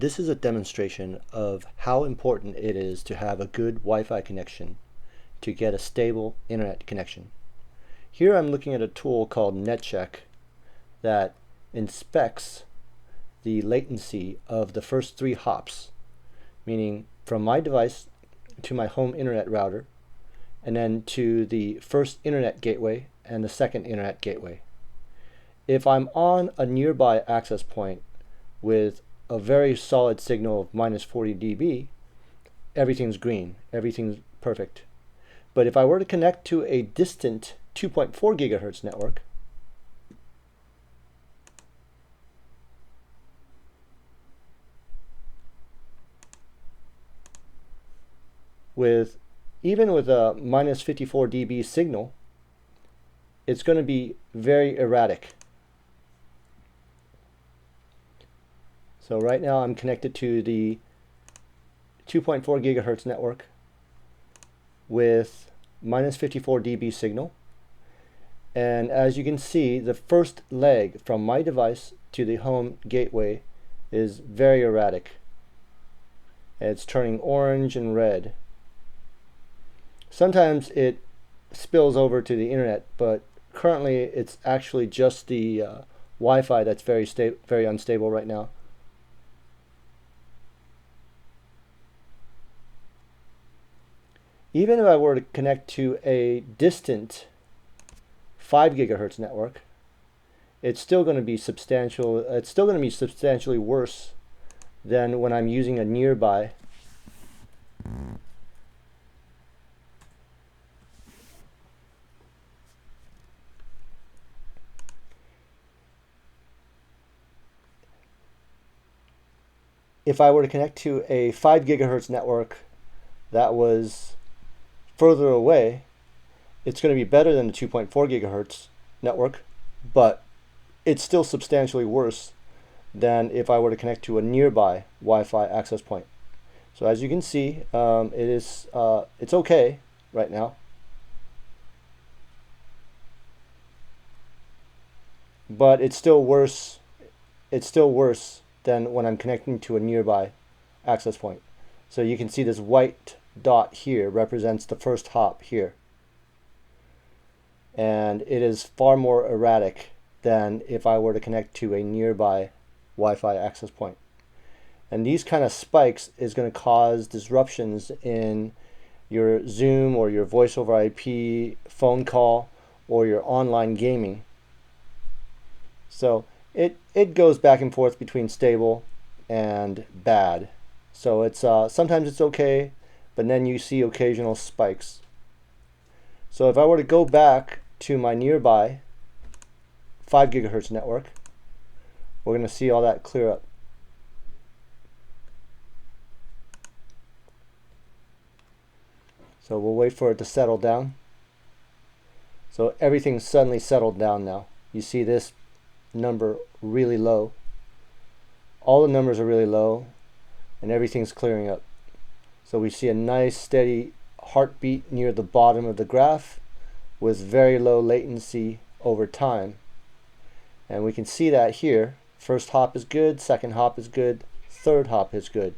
This is a demonstration of how important it is to have a good Wi-Fi connection to get a stable internet connection. Here I'm looking at a tool called NetCheck that inspects the latency of the first 3 hops, meaning from my device to my home internet router, and then to the first internet gateway and the second internet gateway. If I'm on a nearby access point with a very solid signal of minus 40 dB, everything's green, everything's perfect. But if I were to connect to a distant 2.4 gigahertz network, even with a minus 54 dB signal, it's going to be very erratic. So right now I'm connected to the 2.4 gigahertz network with minus 54 dB signal. And as you can see, the first leg from my device to the home gateway is very erratic. It's turning orange and red. Sometimes it spills over to the internet, but currently it's actually just the Wi-Fi that's very unstable right now. Even if I were to connect to a distant 5 gigahertz network, it's still going to be substantially worse than when I'm using a nearby. If I were to connect to a 5 gigahertz network that was further away, it's going to be better than the 2.4 gigahertz network, but it's still substantially worse than if I were to connect to a nearby Wi-Fi access point. So as you can see, it's okay right now, but it's still worse. It's still worse than when I'm connecting to a nearby access point. So you can see this white dot here represents the first hop here, and it is far more erratic than if I were to connect to a nearby Wi-Fi access point. And these kind of spikes is going to cause disruptions in your Zoom or your voice over IP phone call or your online gaming. So it goes back and forth between stable and bad. So it's sometimes it's okay, but then you see occasional spikes. So if I were to go back to my nearby 5 gigahertz network, we're going to see all that clear up. So we'll wait for it to settle down. So everything's suddenly settled down now. You see this number really low. All the numbers are really low, and everything's clearing up. So we see a nice steady heartbeat near the bottom of the graph with very low latency over time. And we can see that here. First hop is good, second hop is good, third hop is good.